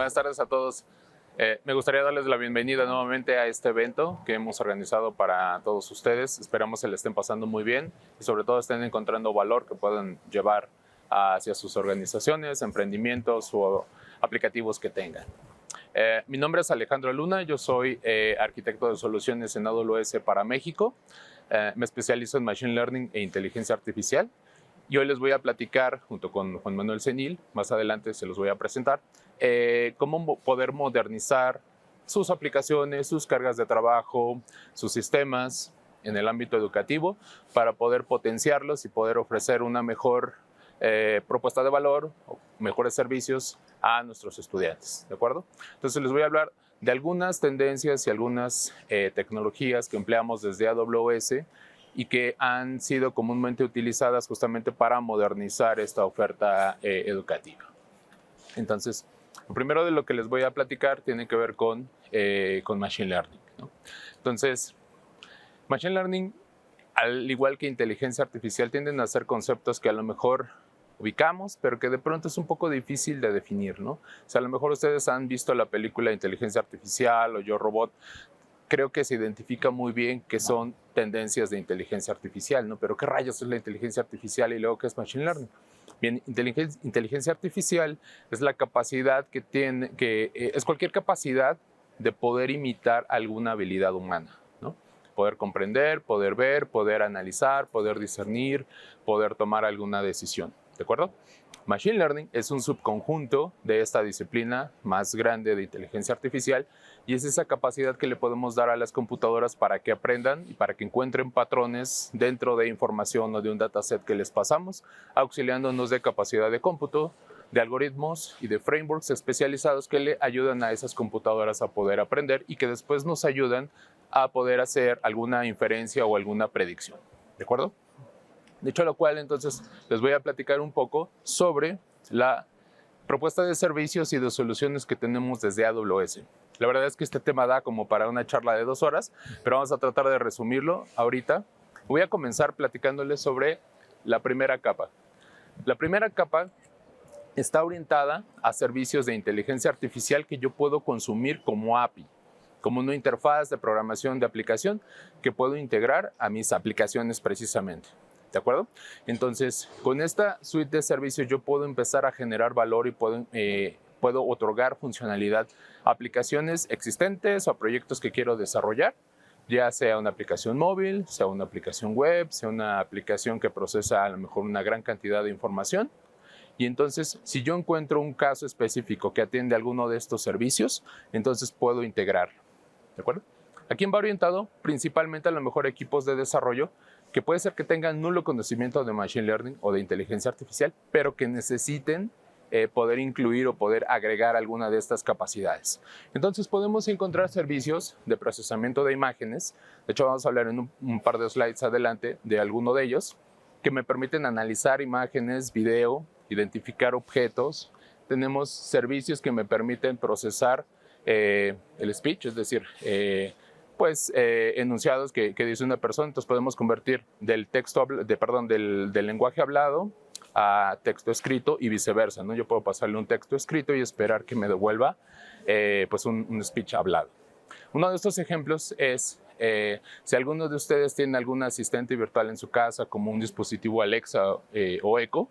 Buenas tardes a todos. Me gustaría darles la bienvenida nuevamente a este evento que hemos organizado para todos ustedes. Esperamos se le estén pasando muy bien y sobre todo estén encontrando valor que puedan llevar hacia sus organizaciones, emprendimientos o aplicativos que tengan. Mi nombre es Alejandro Luna, yo soy arquitecto de soluciones en AWS para México. Me especializo en Machine Learning e Inteligencia Artificial. Y hoy les voy a platicar, junto con Juan Manuel Senil, más adelante se los voy a presentar, cómo poder modernizar sus aplicaciones, sus cargas de trabajo, sus sistemas en el ámbito educativo para poder potenciarlos y poder ofrecer una mejor propuesta de valor, o mejores servicios a nuestros estudiantes, ¿de acuerdo? Entonces les voy a hablar de algunas tendencias y algunas tecnologías que empleamos desde AWS y que han sido comúnmente utilizadas justamente para modernizar esta oferta educativa. Entonces, lo primero de lo que les voy a platicar tiene que ver con Machine Learning, ¿no? Entonces, Machine Learning, al igual que inteligencia artificial, tienden a ser conceptos que a lo mejor ubicamos, pero que de pronto es un poco difícil de definir, ¿no? O sea, a lo mejor ustedes han visto la película Inteligencia Artificial o Yo Robot. Creo que se identifica muy bien que son tendencias de inteligencia artificial, ¿no? Pero ¿qué rayos es la inteligencia artificial y luego qué es Machine Learning? Bien, inteligencia artificial es la capacidad que tiene, es cualquier capacidad de poder imitar alguna habilidad humana, ¿no? Poder comprender, poder ver, poder analizar, poder discernir, poder tomar alguna decisión, ¿de acuerdo? Machine Learning es un subconjunto de esta disciplina más grande de inteligencia artificial y es esa capacidad que le podemos dar a las computadoras para que aprendan y para que encuentren patrones dentro de información o de un dataset que les pasamos, auxiliándonos de capacidad de cómputo, de algoritmos y de frameworks especializados que le ayudan a esas computadoras a poder aprender y que después nos ayudan a poder hacer alguna inferencia o alguna predicción, ¿de acuerdo? Dicho lo cual, entonces, les voy a platicar un poco sobre la propuesta de servicios y de soluciones que tenemos desde AWS. La verdad es que este tema da como para una charla de 2 horas, pero vamos a tratar de resumirlo ahorita. Voy a comenzar platicándoles sobre la primera capa. La primera capa está orientada a servicios de inteligencia artificial que yo puedo consumir como API, como una interfaz de programación de aplicación que puedo integrar a mis aplicaciones precisamente. ¿De acuerdo? Entonces, con esta suite de servicios yo puedo empezar a generar valor y puedo otorgar funcionalidad a aplicaciones existentes o a proyectos que quiero desarrollar, ya sea una aplicación móvil, sea una aplicación web, sea una aplicación que procesa a lo mejor una gran cantidad de información. Y entonces, si yo encuentro un caso específico que atiende alguno de estos servicios, entonces puedo integrarlo. ¿De acuerdo? ¿A quién va orientado? Principalmente a lo mejor equipos de desarrollo que puede ser que tengan nulo conocimiento de Machine Learning o de inteligencia artificial, pero que necesiten poder incluir o poder agregar alguna de estas capacidades. Entonces podemos encontrar servicios de procesamiento de imágenes. De hecho, vamos a hablar en un par de slides adelante de alguno de ellos, que me permiten analizar imágenes, video, identificar objetos. Tenemos servicios que me permiten procesar el speech, es decir, enunciados que dice una persona. Entonces podemos convertir del lenguaje hablado a texto escrito y viceversa, ¿no? Yo puedo pasarle un texto escrito y esperar que me devuelva un speech hablado. Uno de estos ejemplos es si alguno de ustedes tiene algún asistente virtual en su casa, como un dispositivo Alexa o Echo,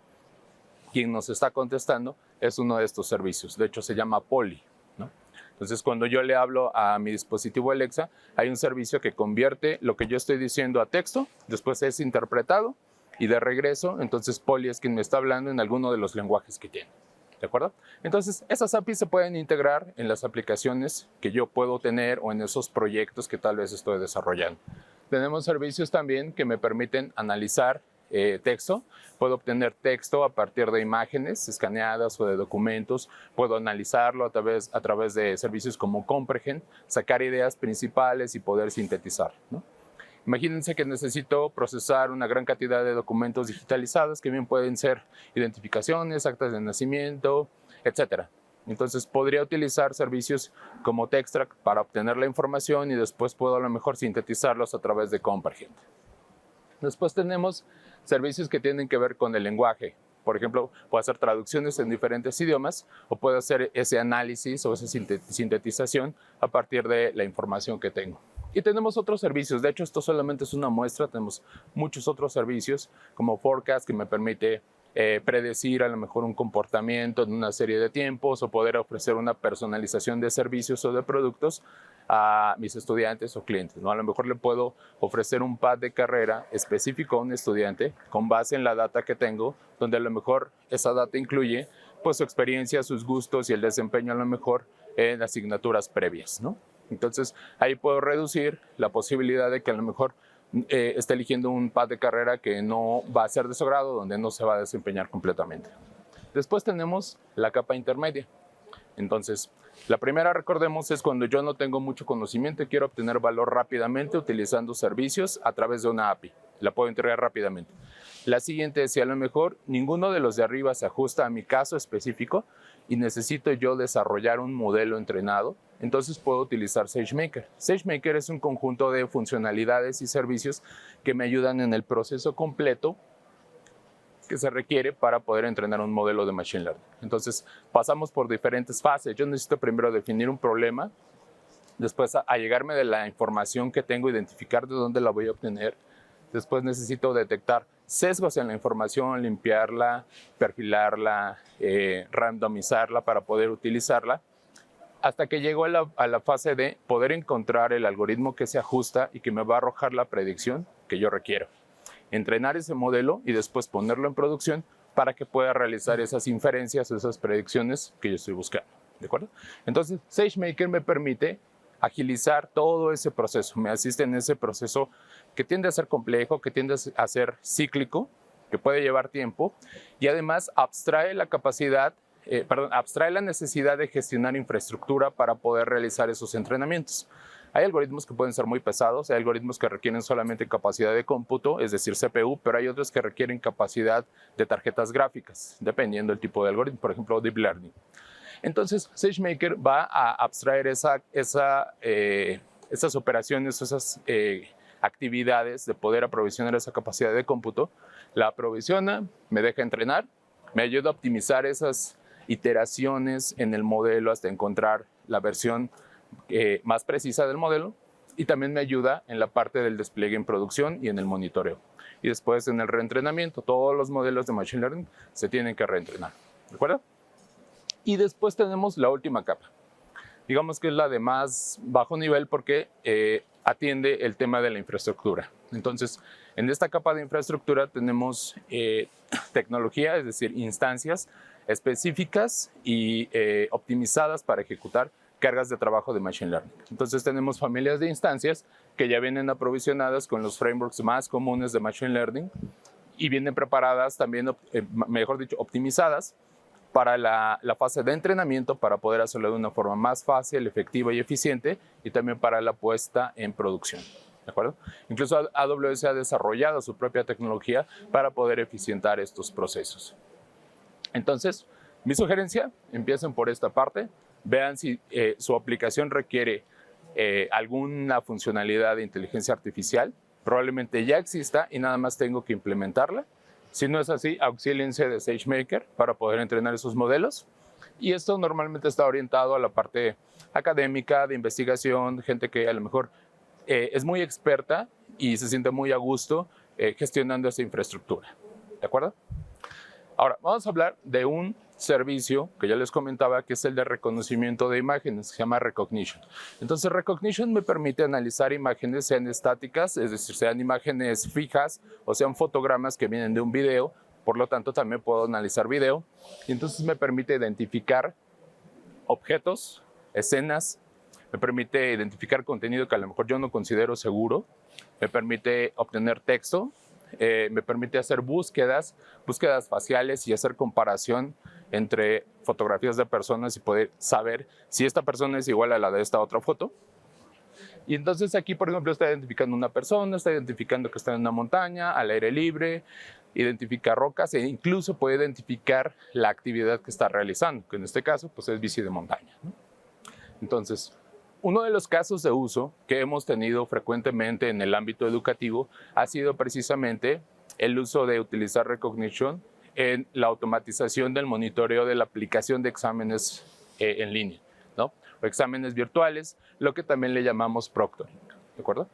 quien nos está contestando es uno de estos servicios. De hecho, se llama Polly, ¿no? Entonces, cuando yo le hablo a mi dispositivo Alexa, hay un servicio que convierte lo que yo estoy diciendo a texto, después es interpretado y de regreso, entonces Polly es quien me está hablando en alguno de los lenguajes que tiene. ¿De acuerdo? Entonces, esas APIs se pueden integrar en las aplicaciones que yo puedo tener o en esos proyectos que tal vez estoy desarrollando. Tenemos servicios también que me permiten analizar texto. Puedo obtener texto a partir de imágenes escaneadas o de documentos. Puedo analizarlo a través de servicios como Comprehend, sacar ideas principales y poder sintetizar, ¿no? Imagínense que necesito procesar una gran cantidad de documentos digitalizados que bien pueden ser identificaciones, actas de nacimiento, etc. Entonces podría utilizar servicios como Textract para obtener la información y después puedo a lo mejor sintetizarlos a través de Comprehend. Después tenemos servicios que tienen que ver con el lenguaje. Por ejemplo, puedo hacer traducciones en diferentes idiomas o puedo hacer ese análisis o esa sintetización a partir de la información que tengo. Y tenemos otros servicios. De hecho, esto solamente es una muestra. Tenemos muchos otros servicios como Forecast, que me permite predecir a lo mejor un comportamiento en una serie de tiempos o poder ofrecer una personalización de servicios o de productos a mis estudiantes o clientes, ¿no? A lo mejor le puedo ofrecer un pad de carrera específico a un estudiante con base en la data que tengo, donde a lo mejor esa data incluye pues, su experiencia, sus gustos y el desempeño a lo mejor en asignaturas previas, ¿no? Entonces ahí puedo reducir la posibilidad de que a lo mejor esté eligiendo un pad de carrera que no va a ser de su grado, donde no se va a desempeñar completamente. Después tenemos la capa intermedia. Entonces, la primera, recordemos, es cuando yo no tengo mucho conocimiento y quiero obtener valor rápidamente utilizando servicios a través de una API. La puedo integrar rápidamente. La siguiente es si a lo mejor ninguno de los de arriba se ajusta a mi caso específico y necesito yo desarrollar un modelo entrenado, entonces puedo utilizar SageMaker. SageMaker es un conjunto de funcionalidades y servicios que me ayudan en el proceso completo que se requiere para poder entrenar un modelo de Machine Learning. Entonces, pasamos por diferentes fases. Yo necesito primero definir un problema, después a llegarme de la información que tengo, identificar de dónde la voy a obtener. Después necesito detectar sesgos en la información, limpiarla, perfilarla, randomizarla para poder utilizarla, hasta que llego a la fase de poder encontrar el algoritmo que se ajusta y que me va a arrojar la predicción que yo requiero. Entrenar ese modelo y después ponerlo en producción para que pueda realizar esas inferencias o esas predicciones que yo estoy buscando. ¿De acuerdo? Entonces, SageMaker me permite agilizar todo ese proceso, me asiste en ese proceso que tiende a ser complejo, que tiende a ser cíclico, que puede llevar tiempo y además abstrae la abstrae la necesidad de gestionar infraestructura para poder realizar esos entrenamientos. Hay algoritmos que pueden ser muy pesados, hay algoritmos que requieren solamente capacidad de cómputo, es decir, CPU, pero hay otros que requieren capacidad de tarjetas gráficas, dependiendo del tipo de algoritmo, por ejemplo, Deep Learning. Entonces, SageMaker va a abstraer esas operaciones, esas actividades de poder aprovisionar esa capacidad de cómputo, la aprovisiona, me deja entrenar, me ayuda a optimizar esas iteraciones en el modelo hasta encontrar la versión más precisa del modelo y también me ayuda en la parte del despliegue en producción y en el monitoreo. Y después en el reentrenamiento, todos los modelos de Machine Learning se tienen que reentrenar, ¿de acuerdo? Y después tenemos la última capa. Digamos que es la de más bajo nivel porque atiende el tema de la infraestructura. Entonces, en esta capa de infraestructura tenemos tecnología, es decir, instancias específicas y optimizadas para ejecutar cargas de trabajo de Machine Learning. Entonces, tenemos familias de instancias que ya vienen aprovisionadas con los frameworks más comunes de Machine Learning y vienen preparadas también, mejor dicho, optimizadas para la fase de entrenamiento para poder hacerlo de una forma más fácil, efectiva y eficiente y también para la puesta en producción. ¿De acuerdo? Incluso AWS ha desarrollado su propia tecnología para poder eficientar estos procesos. Entonces, mi sugerencia, empiecen por esta parte, vean si su aplicación requiere alguna funcionalidad de inteligencia artificial, probablemente ya exista y nada más tengo que implementarla. Si no es así, auxíliense de SageMaker para poder entrenar esos modelos. Y esto normalmente está orientado a la parte académica, de investigación, gente que a lo mejor es muy experta y se siente muy a gusto gestionando esa infraestructura. ¿De acuerdo? Ahora, vamos a hablar de un servicio que ya les comentaba, que es el de reconocimiento de imágenes, se llama Rekognition. Entonces, Rekognition me permite analizar imágenes, sean estáticas, es decir, sean imágenes fijas o sean fotogramas que vienen de un video, por lo tanto, también puedo analizar video. Y entonces me permite identificar objetos, escenas, me permite identificar contenido que a lo mejor yo no considero seguro, me permite obtener texto, me permite hacer búsquedas faciales y hacer comparación entre fotografías de personas y poder saber si esta persona es igual a la de esta otra foto. Y entonces aquí, por ejemplo, está identificando una persona, está identificando que está en una montaña, al aire libre, identifica rocas e incluso puede identificar la actividad que está realizando, que en este caso pues es bici de montaña, ¿no? Entonces, uno de los casos de uso que hemos tenido frecuentemente en el ámbito educativo ha sido precisamente el uso de utilizar Rekognition en la automatización del monitoreo de la aplicación de exámenes en línea, ¿no? O exámenes virtuales, lo que también le llamamos proctoring, ¿de acuerdo?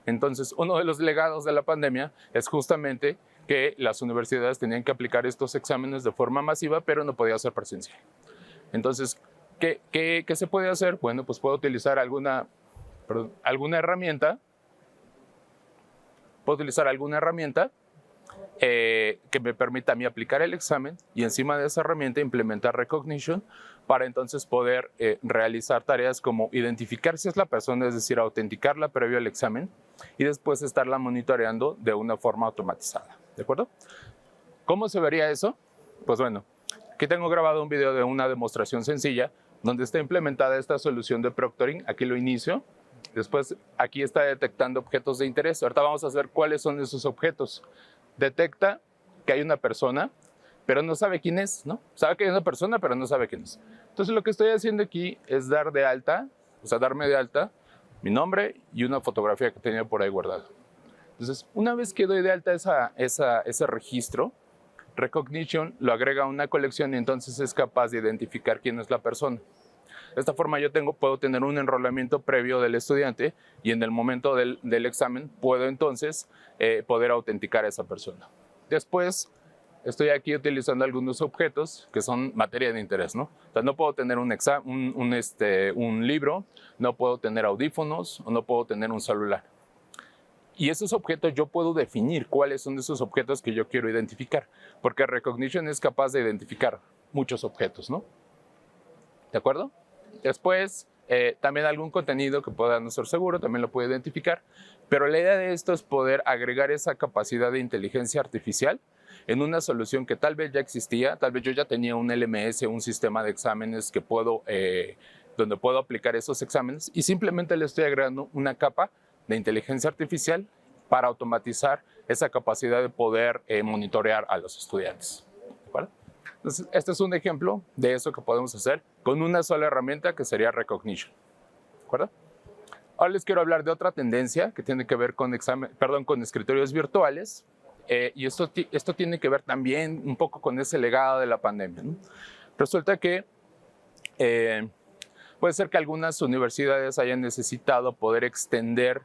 Entonces, uno de los legados de la pandemia es justamente que las universidades tenían que aplicar estos exámenes de forma masiva, pero no podía ser presencial. Entonces, ¿qué se puede hacer? Bueno, pues puedo utilizar alguna herramienta, que me permita a mí aplicar el examen y encima de esa herramienta implementar Recognition para entonces poder realizar tareas como identificar si es la persona, es decir, autenticarla previo al examen y después estarla monitoreando de una forma automatizada, ¿de acuerdo? ¿Cómo se vería eso? Pues bueno, aquí tengo grabado un video de una demostración sencilla donde está implementada esta solución de proctoring. Aquí lo inicio. Después aquí está detectando objetos de interés. Ahorita vamos a ver cuáles son esos objetos. Detecta que hay una persona, pero no sabe quién es, ¿no? Sabe que hay una persona, pero no sabe quién es. Entonces lo que estoy haciendo aquí es dar de alta, o sea, darme de alta mi nombre y una fotografía que tenía por ahí guardada. Entonces, una vez que doy de alta ese registro, Recognition lo agrega a una colección y entonces es capaz de identificar quién es la persona. De esta forma yo puedo tener un enrolamiento previo del estudiante y en el momento del examen puedo entonces poder autenticar a esa persona. Después estoy aquí utilizando algunos objetos que son materia de interés, ¿no? O sea, no puedo tener un libro, no puedo tener audífonos o no puedo tener un celular. Y esos objetos yo puedo definir cuáles son esos objetos que yo quiero identificar, porque Recognition es capaz de identificar muchos objetos, ¿no? ¿De acuerdo? Después, también algún contenido que pueda no ser seguro, también lo puedo identificar, pero la idea de esto es poder agregar esa capacidad de inteligencia artificial en una solución que tal vez ya existía, tal vez yo ya tenía un LMS, un sistema de exámenes que donde puedo aplicar esos exámenes y simplemente le estoy agregando una capa de inteligencia artificial para automatizar esa capacidad de poder monitorear a los estudiantes. ¿De acuerdo? Entonces, este es un ejemplo de eso que podemos hacer con una sola herramienta que sería Recognition. ¿De acuerdo? Ahora les quiero hablar de otra tendencia que tiene que ver con escritorios virtuales. Y esto tiene que ver también un poco con ese legado de la pandemia, ¿no? Resulta que puede ser que algunas universidades hayan necesitado poder extender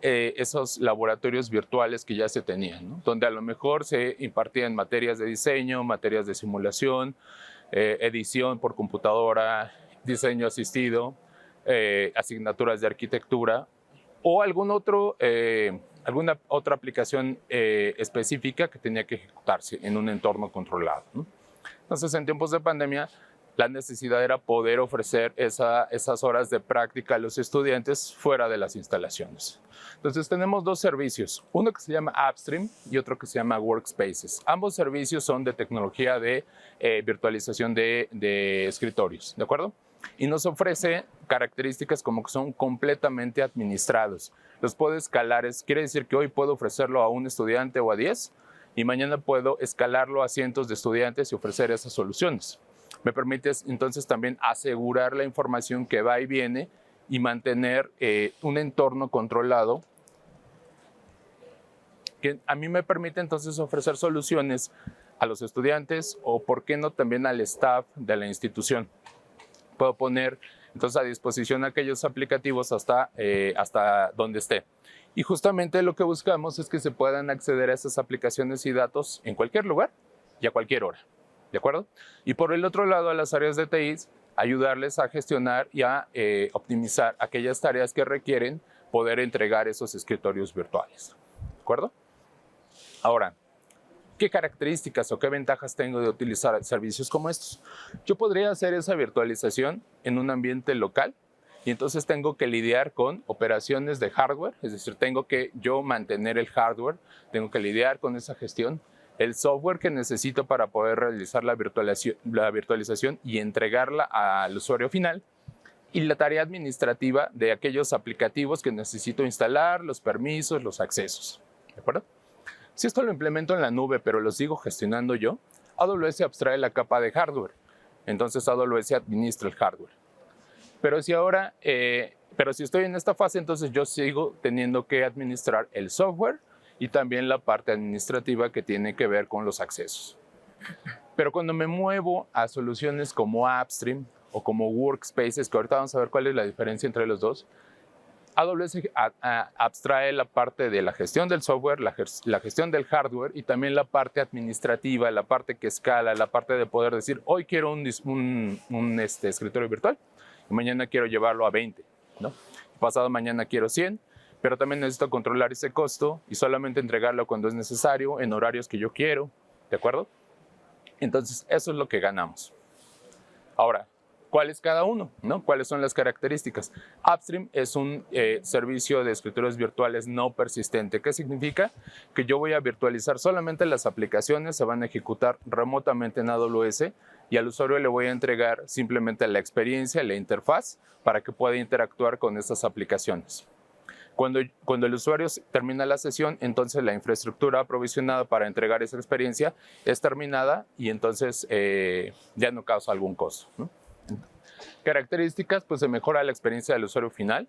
esos laboratorios virtuales que ya se tenían, ¿no? Donde a lo mejor se impartían materias de diseño, materias de simulación, edición por computadora, diseño asistido, asignaturas de arquitectura o alguna otra aplicación específica que tenía que ejecutarse en un entorno controlado, ¿no? Entonces, en tiempos de pandemia, la necesidad era poder ofrecer esas horas de práctica a los estudiantes fuera de las instalaciones. Entonces tenemos dos servicios, uno que se llama AppStream y otro que se llama Workspaces. Ambos servicios son de tecnología de virtualización de escritorios, ¿de acuerdo? Y nos ofrece características como que son completamente administrados. Los puedo escalar, quiere decir que hoy puedo ofrecerlo a un estudiante o a 10 y mañana puedo escalarlo a cientos de estudiantes y ofrecer esas soluciones. Me permite entonces también asegurar la información que va y viene y mantener un entorno controlado que a mí me permite entonces ofrecer soluciones a los estudiantes o, por qué no, también al staff de la institución. Puedo poner entonces a disposición aquellos aplicativos hasta donde esté. Y justamente lo que buscamos es que se puedan acceder a esas aplicaciones y datos en cualquier lugar y a cualquier hora. ¿De acuerdo? Y por el otro lado, a las áreas de TI, ayudarles a gestionar y a optimizar aquellas tareas que requieren poder entregar esos escritorios virtuales. ¿De acuerdo? Ahora, ¿qué características o qué ventajas tengo de utilizar servicios como estos? Yo podría hacer esa virtualización en un ambiente local y entonces tengo que lidiar con operaciones de hardware, es decir, tengo que yo mantener el hardware, tengo que lidiar con esa gestión, el software que necesito para poder realizar la virtualización y entregarla al usuario final, y la tarea administrativa de aquellos aplicativos que necesito instalar, los permisos, los accesos. ¿De acuerdo? Si esto lo implemento en la nube, pero lo sigo gestionando yo, AWS abstrae la capa de hardware. Entonces AWS administra el hardware. Pero si estoy en esta fase, entonces yo sigo teniendo que administrar el software y también la parte administrativa que tiene que ver con los accesos. Pero cuando me muevo a soluciones como AppStream o como Workspaces, que ahorita vamos a ver cuál es la diferencia entre los dos, AWS abstrae la parte de la gestión del software, la gestión del hardware y también la parte administrativa, la parte que escala, la parte de poder decir, hoy quiero un escritorio virtual y mañana quiero llevarlo a 20, ¿no? Pasado mañana quiero 100, pero también necesito controlar ese costo y solamente entregarlo cuando es necesario, en horarios que yo quiero, ¿de acuerdo? Entonces, eso es lo que ganamos. Ahora, ¿cuál es cada uno? ¿No? ¿Cuáles son las características? AppStream es un servicio de escritorios virtuales no persistente. ¿Qué significa? Que yo voy a virtualizar solamente las aplicaciones, se van a ejecutar remotamente en AWS y al usuario le voy a entregar simplemente la experiencia, la interfaz, para que pueda interactuar con estas aplicaciones. Cuando el usuario termina la sesión, entonces la infraestructura aprovisionada para entregar esa experiencia es terminada y entonces ya no causa algún costo, ¿no? Características, pues se mejora la experiencia del usuario final.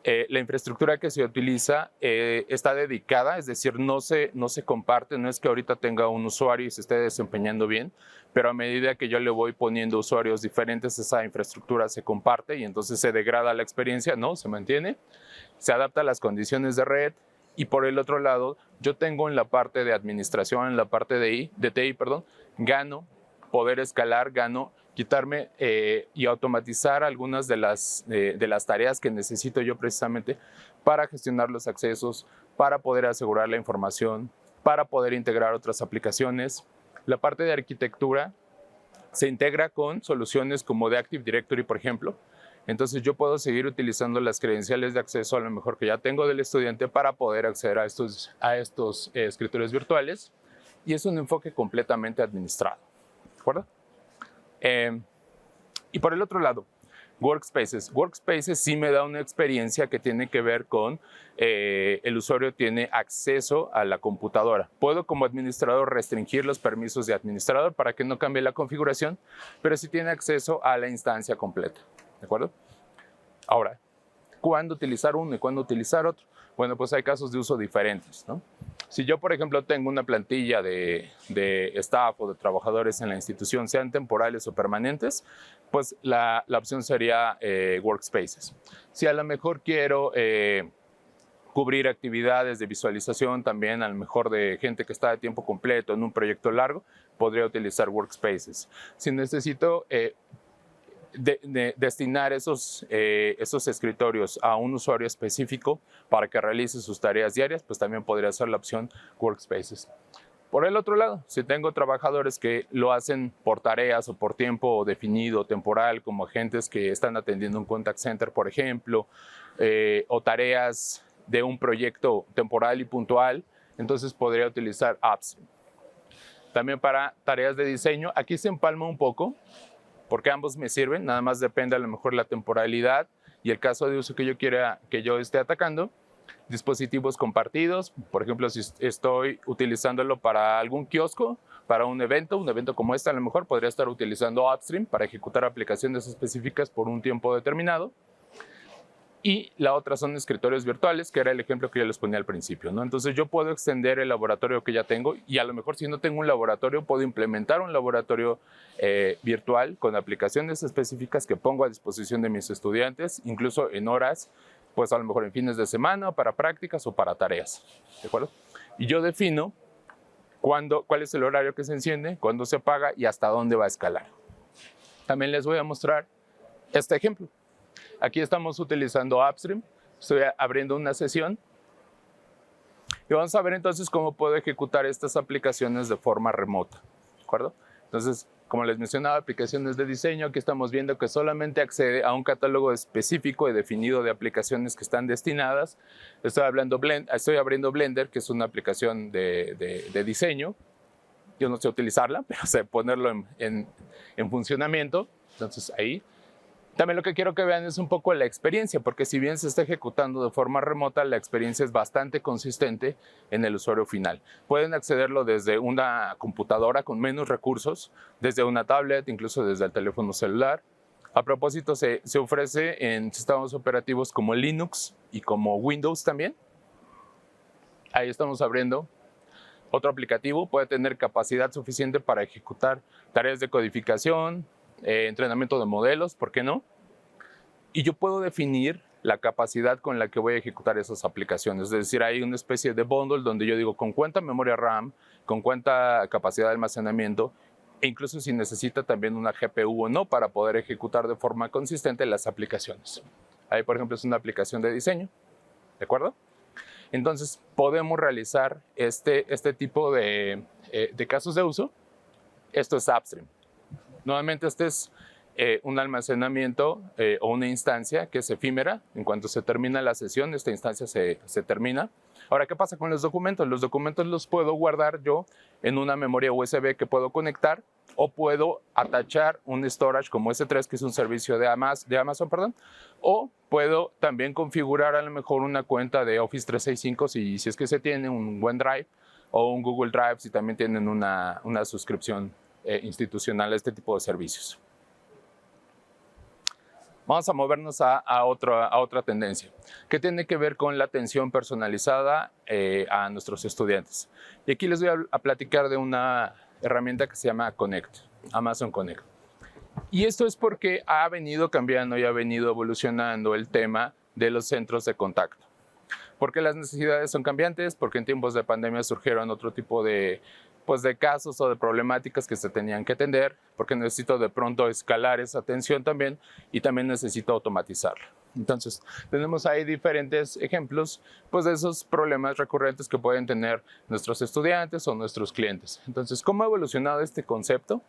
La infraestructura que se utiliza está dedicada, es decir, no se comparte, no es que ahorita tenga un usuario y se esté desempeñando bien, pero a medida que yo le voy poniendo usuarios diferentes, esa infraestructura se comparte y entonces se degrada la experiencia, no, se mantiene, se adapta a las condiciones de red y por el otro lado, yo tengo en la parte de administración, en la parte de TI, gano poder escalar, gano quitarme y automatizar algunas de las tareas que necesito yo precisamente para gestionar los accesos, para poder asegurar la información, para poder integrar otras aplicaciones. La parte de arquitectura se integra con soluciones como de Active Directory, por ejemplo. Entonces yo puedo seguir utilizando las credenciales de acceso a lo mejor que ya tengo del estudiante para poder acceder a estos escritorios virtuales y es un enfoque completamente administrado. ¿De acuerdo? Y por el otro lado, Workspaces. Workspaces sí me da una experiencia que tiene que ver con el usuario tiene acceso a la computadora. Puedo como administrador restringir los permisos de administrador para que no cambie la configuración, pero sí tiene acceso a la instancia completa. ¿De acuerdo? Ahora, ¿cuándo utilizar uno y cuándo utilizar otro? Bueno, pues hay casos de uso diferentes, ¿no? Si yo, por ejemplo, tengo una plantilla de staff o de trabajadores en la institución, sean temporales o permanentes, pues la opción sería Workspaces. Si a lo mejor quiero cubrir actividades de visualización también, a lo mejor de gente que está de tiempo completo en un proyecto largo, podría utilizar Workspaces. Si necesito destinar esos escritorios a un usuario específico para que realice sus tareas diarias, pues también podría ser la opción Workspaces. Por el otro lado, si tengo trabajadores que lo hacen por tareas o por tiempo definido, temporal, como agentes que están atendiendo un contact center, por ejemplo, o tareas de un proyecto temporal y puntual, entonces podría utilizar AppStream. También para tareas de diseño, aquí se empalma un poco, porque ambos me sirven, nada más depende a lo mejor la temporalidad y el caso de uso que yo quiera que yo esté atacando. Dispositivos compartidos, por ejemplo, si estoy utilizándolo para algún kiosco, para un evento como este, a lo mejor podría estar utilizando AppStream para ejecutar aplicaciones específicas por un tiempo determinado. Y la otra son escritorios virtuales, que era el ejemplo que yo les ponía al principio, ¿no? Entonces yo puedo extender el laboratorio que ya tengo y a lo mejor si no tengo un laboratorio, puedo implementar un laboratorio virtual con aplicaciones específicas que pongo a disposición de mis estudiantes, incluso en horas, pues a lo mejor en fines de semana, para prácticas o para tareas, ¿de acuerdo? Y yo defino cuál es el horario que se enciende, cuándo se apaga y hasta dónde va a escalar. También les voy a mostrar este ejemplo. Aquí estamos utilizando AppStream, estoy abriendo una sesión y vamos a ver entonces cómo puedo ejecutar estas aplicaciones de forma remota, ¿de acuerdo? Entonces, como les mencionaba, aplicaciones de diseño, aquí estamos viendo que solamente accede a un catálogo específico y definido de aplicaciones que están destinadas. Estoy abriendo Blender, que es una aplicación de diseño. Yo no sé utilizarla, pero sé ponerlo en funcionamiento, entonces ahí. También lo que quiero que vean es un poco la experiencia, porque si bien se está ejecutando de forma remota, la experiencia es bastante consistente en el usuario final. Pueden accederlo desde una computadora con menos recursos, desde una tablet, incluso desde el teléfono celular. A propósito, se ofrece en sistemas operativos como Linux y como Windows también. Ahí estamos abriendo Otro aplicativo puede tener capacidad suficiente para ejecutar tareas de codificación, entrenamiento de modelos, ¿por qué no? Y yo puedo definir la capacidad con la que voy a ejecutar esas aplicaciones. Es decir, hay una especie de bundle donde yo digo con cuánta memoria RAM, con cuánta capacidad de almacenamiento, e incluso si necesita también una GPU o no para poder ejecutar de forma consistente las aplicaciones. Ahí, por ejemplo, es una aplicación de diseño, ¿de acuerdo? Entonces, podemos realizar este tipo de casos de uso. Esto es Upstream. Nuevamente, este es un almacenamiento o una instancia que es efímera. En cuanto se termina la sesión, esta instancia se termina. Ahora, ¿qué pasa con los documentos? Los documentos los puedo guardar yo en una memoria USB que puedo conectar, o puedo atachar un storage como S3, que es un servicio de Amazon, o puedo también configurar a lo mejor una cuenta de Office 365 si es que se tiene un OneDrive o un Google Drive si también tienen una suscripción institucional a este tipo de servicios. Vamos a movernos a otra tendencia, que tiene que ver con la atención personalizada a nuestros estudiantes. Y aquí les voy a platicar de una herramienta que se llama Connect, Amazon Connect. Y esto es porque ha venido cambiando y ha venido evolucionando el tema de los centros de contacto. Porque las necesidades son cambiantes, porque en tiempos de pandemia surgieron otro tipo de casos o de problemáticas que se tenían que atender, porque necesito de pronto escalar esa atención también y también necesito automatizarla. Entonces, tenemos ahí diferentes ejemplos de esos problemas recurrentes que pueden tener nuestros estudiantes o nuestros clientes. Entonces, ¿cómo ha evolucionado este concepto?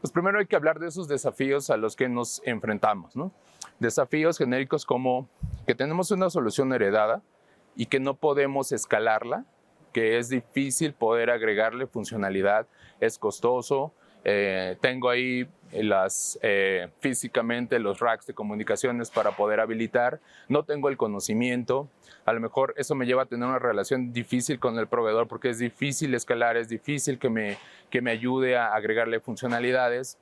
Pues primero hay que hablar de esos desafíos a los que nos enfrentamos, ¿no? Desafíos genéricos como que tenemos una solución heredada y que no podemos escalarla, que es difícil poder agregarle funcionalidad, es costoso. Tengo ahí físicamente los racks de comunicaciones para poder habilitar, no tengo el conocimiento, a lo mejor eso me lleva a tener una relación difícil con el proveedor porque es difícil escalar, es difícil que me ayude a agregarle funcionalidades,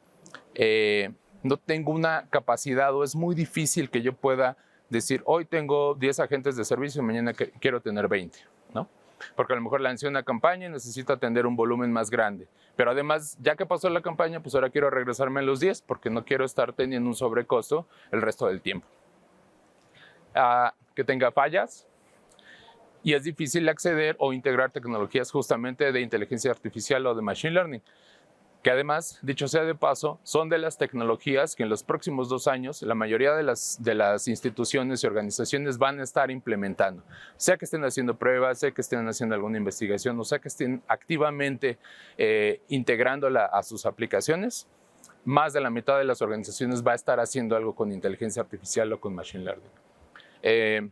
no tengo una capacidad o es muy difícil que yo pueda decir hoy tengo 10 agentes de servicio y mañana quiero tener 20, ¿no? Porque a lo mejor lancé una campaña y necesito atender un volumen más grande. Pero además, ya que pasó la campaña, pues ahora quiero regresarme a los 10 porque no quiero estar teniendo un sobrecosto el resto del tiempo. Que tenga fallas y es difícil acceder o integrar tecnologías justamente de inteligencia artificial o de machine learning. Que además, dicho sea de paso, son de las tecnologías que en los próximos 2 años la mayoría de las instituciones y organizaciones van a estar implementando. Sea que estén haciendo pruebas, sea que estén haciendo alguna investigación, o sea que estén activamente integrándola a sus aplicaciones, más de la mitad de las organizaciones va a estar haciendo algo con inteligencia artificial o con machine learning.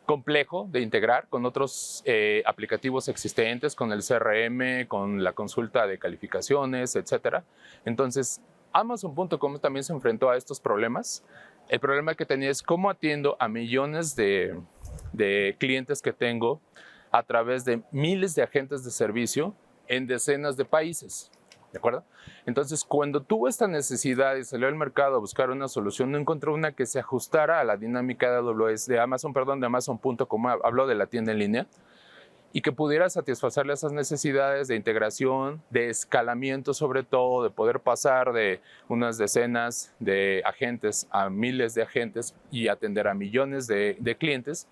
Complejo de integrar con otros aplicativos existentes, con el CRM, con la consulta de calificaciones, etc. Entonces, Amazon.com también se enfrentó a estos problemas. El problema que tenía es cómo atiendo a millones de clientes que tengo a través de miles de agentes de servicio en decenas de países. ¿De acuerdo? Entonces, cuando tuvo esta necesidad y salió al mercado a buscar una solución, no encontró una que se ajustara a la dinámica de Amazon.com, habló de la tienda en línea, y que pudiera satisfacerle esas necesidades de integración, de escalamiento sobre todo, de poder pasar de unas decenas de agentes a miles de agentes y atender a millones de clientes.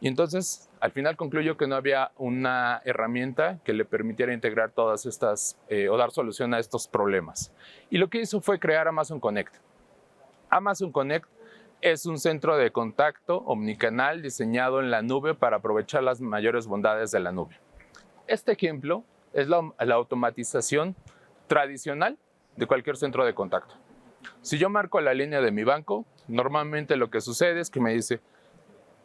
Y entonces, al final concluyo que no había una herramienta que le permitiera integrar todas estas o dar solución a estos problemas. Y lo que hizo fue crear Amazon Connect. Amazon Connect es un centro de contacto omnicanal diseñado en la nube para aprovechar las mayores bondades de la nube. Este ejemplo es la automatización tradicional de cualquier centro de contacto. Si yo marco la línea de mi banco, normalmente lo que sucede es que me dice: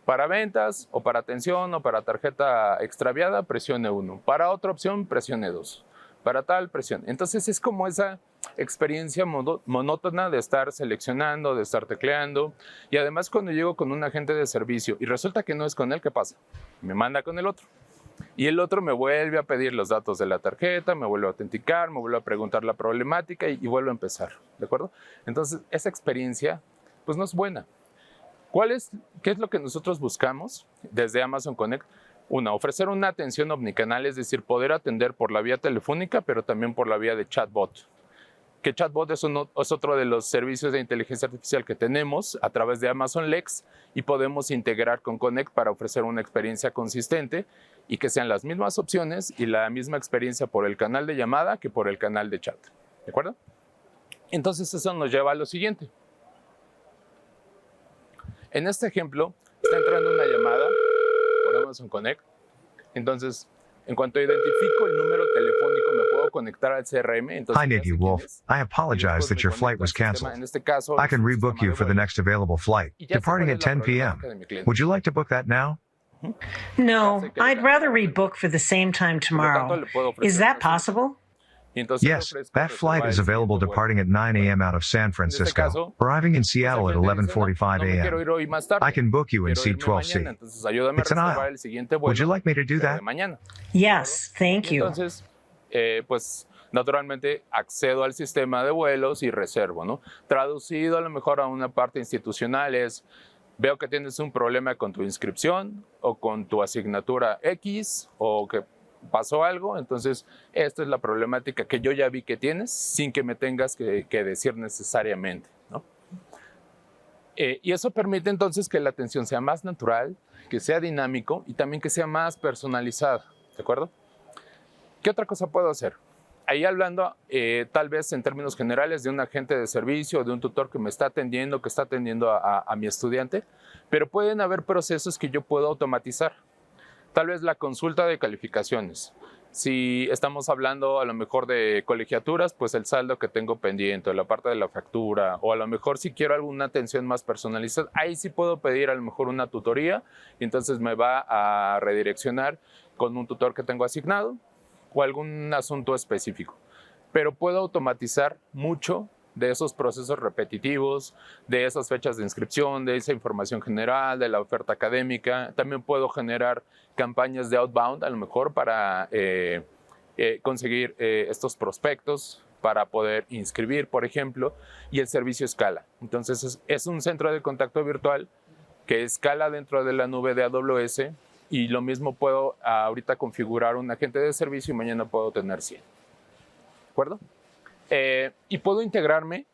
para ventas o para atención o para tarjeta extraviada, presione 1. Para otra opción, presione 2. Para tal, presione. Entonces es como esa experiencia monótona de estar seleccionando, de estar tecleando. Y además cuando llego con un agente de servicio y resulta que no es con él, ¿qué pasa? Me manda con el otro. Y el otro me vuelve a pedir los datos de la tarjeta, me vuelve a autenticar, me vuelve a preguntar la problemática y vuelve a empezar. ¿De acuerdo? Entonces esa experiencia no es buena. ¿Qué es lo que nosotros buscamos desde Amazon Connect? Una, ofrecer una atención omnicanal, es decir, poder atender por la vía telefónica, pero también por la vía de chatbot. Que chatbot es otro de los servicios de inteligencia artificial que tenemos a través de Amazon Lex y podemos integrar con Connect para ofrecer una experiencia consistente y que sean las mismas opciones y la misma experiencia por el canal de llamada que por el canal de chat. ¿De acuerdo? Entonces eso nos lleva a lo siguiente. En este ejemplo está entrando una llamada por Amazon Connect. Entonces, en cuanto identifico el número telefónico, me puedo conectar al CRM. Entonces, Hi, Navy Wolf. I apologize that your flight was canceled. En este caso, I can rebook you for the next available flight, departing at 10 p.m. Would you like to book that now? No, I'd rather rebook for the same time tomorrow. Is that possible? Yes, that flight is available departing at 9 a.m. out of San Francisco, arriving in Seattle at 11:45 a.m. I can book you in seat 12C. It's an aisle. Would you like me to do that? Yes, thank you. Entonces, pues naturalmente accedo al sistema de vuelos y reservo, ¿no? Traducido a lo mejor a una parte institucional es, veo que tienes un problema con tu inscripción o con tu asignatura X o que pasó algo, entonces esta es la problemática que yo ya vi que tienes sin que me tengas que decir necesariamente, ¿no? Y eso permite entonces que la atención sea más natural, que sea dinámico y también que sea más personalizada, ¿de acuerdo? ¿Qué otra cosa puedo hacer? Ahí hablando tal vez en términos generales de un agente de servicio, de un tutor que me está atendiendo, que está atendiendo a mi estudiante, pero pueden haber procesos que yo puedo automatizar. Tal vez la consulta de calificaciones. Si estamos hablando a lo mejor de colegiaturas, pues el saldo que tengo pendiente, la parte de la factura, o a lo mejor si quiero alguna atención más personalizada, ahí sí puedo pedir a lo mejor una tutoría y entonces me va a redireccionar con un tutor que tengo asignado o algún asunto específico. Pero puedo automatizar mucho de esos procesos repetitivos, de esas fechas de inscripción, de esa información general, de la oferta académica. También puedo generar campañas de outbound, a lo mejor para conseguir estos prospectos, para poder inscribir, por ejemplo, y el servicio escala. Entonces es un centro de contacto virtual que escala dentro de la nube de AWS y lo mismo puedo ahorita configurar un agente de servicio y mañana puedo tener 100. ¿De acuerdo? Y puedo integrarme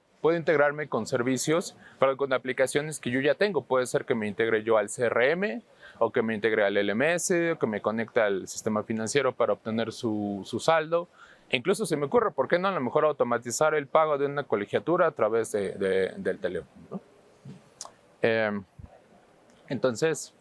con servicios, pero con aplicaciones que yo ya tengo. Puede ser que me integre yo al CRM, o que me integre al LMS, o que me conecte al sistema financiero para obtener su saldo. E incluso se me ocurre, ¿por qué no a lo mejor automatizar el pago de una colegiatura a través del teléfono, ¿no? Entonces,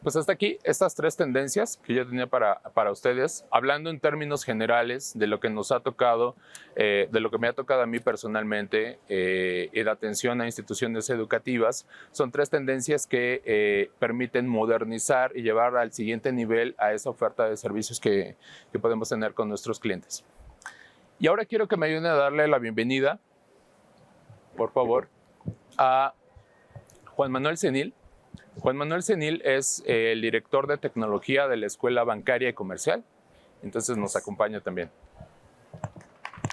pues hasta aquí estas tres tendencias que yo tenía para ustedes, hablando en términos generales de lo que nos ha tocado, de lo que me ha tocado a mí personalmente en atención a instituciones educativas. Son tres tendencias que permiten modernizar y llevar al siguiente nivel a esa oferta de servicios que podemos tener con nuestros clientes. Y ahora quiero que me ayuden a darle la bienvenida, por favor, a Juan Manuel Cenil. Juan Manuel Cenil es el director de tecnología de la Escuela Bancaria y Comercial, entonces nos acompaña también.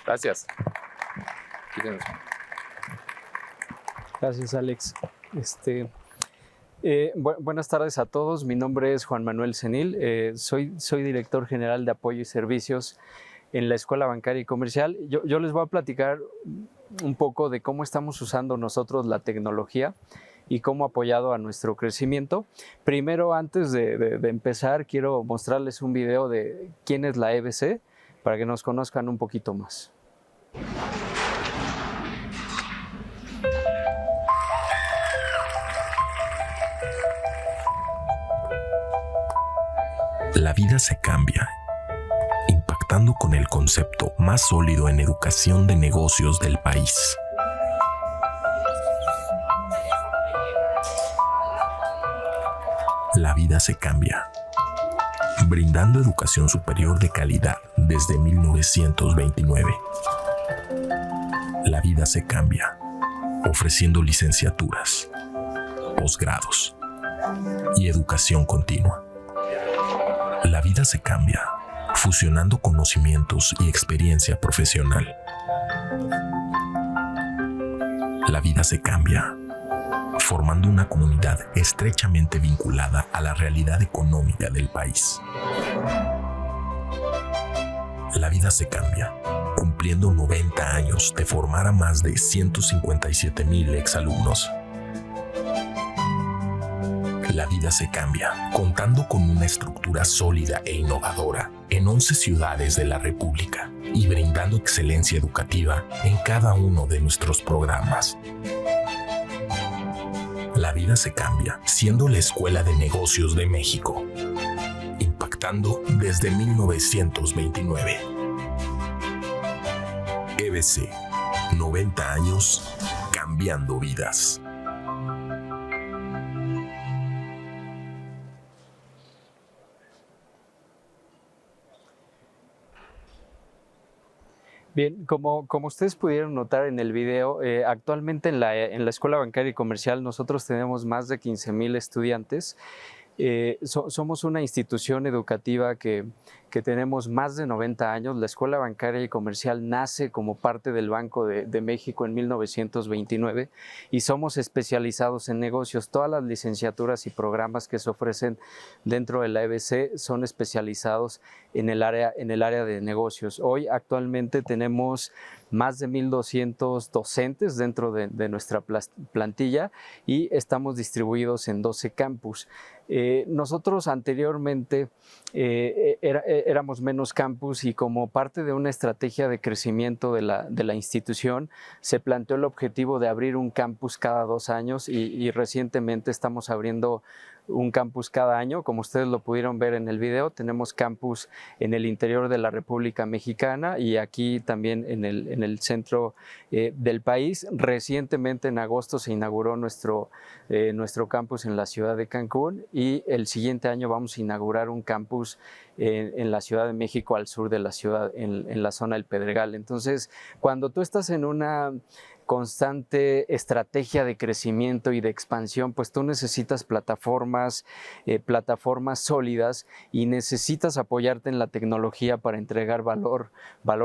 Gracias. Gracias, Alex. Buenas tardes a todos. Mi nombre es Juan Manuel Cenil. Soy director general de apoyo y servicios en la Escuela Bancaria y Comercial. Yo les voy a platicar un poco de cómo estamos usando nosotros la tecnología y cómo ha apoyado a nuestro crecimiento. Primero, antes de empezar, quiero mostrarles un video de quién es la EBC para que nos conozcan un poquito más. La vida se cambia, impactando con el concepto más sólido en educación de negocios del país. La vida se cambia, brindando educación superior de calidad desde 1929. La vida se cambia, ofreciendo licenciaturas, posgrados y educación continua. La vida se cambia, fusionando conocimientos y experiencia profesional. La vida se cambia, formando una comunidad estrechamente vinculada a la realidad económica del país. La vida se cambia, cumpliendo 90 años de formar a más de 157,000 exalumnos. La vida se cambia, contando con una estructura sólida e innovadora en 11 ciudades de la República y brindando excelencia educativa en cada uno de nuestros programas. La vida se cambia, siendo la Escuela de Negocios de México, impactando desde 1929. EBC, 90 años, cambiando vidas. Bien, como ustedes pudieron notar en el video, actualmente en la Escuela Bancaria y Comercial nosotros tenemos más de 15,000 estudiantes. Somos una institución educativa que tenemos más de 90 años. La Escuela Bancaria y Comercial nace como parte del Banco de México en 1929 y somos especializados en negocios. Todas las licenciaturas y programas que se ofrecen dentro de la EBC son especializados en el área de negocios. Hoy actualmente tenemos más de 1,200 docentes dentro de nuestra plantilla y estamos distribuidos en 12 campus. Nosotros anteriormente éramos menos campus y como parte de una estrategia de crecimiento de la institución se planteó el objetivo de abrir un campus cada 2 años y recientemente estamos abriendo un campus cada año. Como ustedes lo pudieron ver en el video, tenemos campus en el interior de la República Mexicana y aquí también en el centro del país. Recientemente en agosto se inauguró nuestro campus en la ciudad de Cancún y el siguiente año vamos a inaugurar un campus en la Ciudad de México, al sur de la ciudad, en la zona del Pedregal. Entonces, cuando tú estás en una constante estrategia de crecimiento y de expansión, pues tú necesitas plataformas sólidas y necesitas apoyarte en la tecnología para entregar valor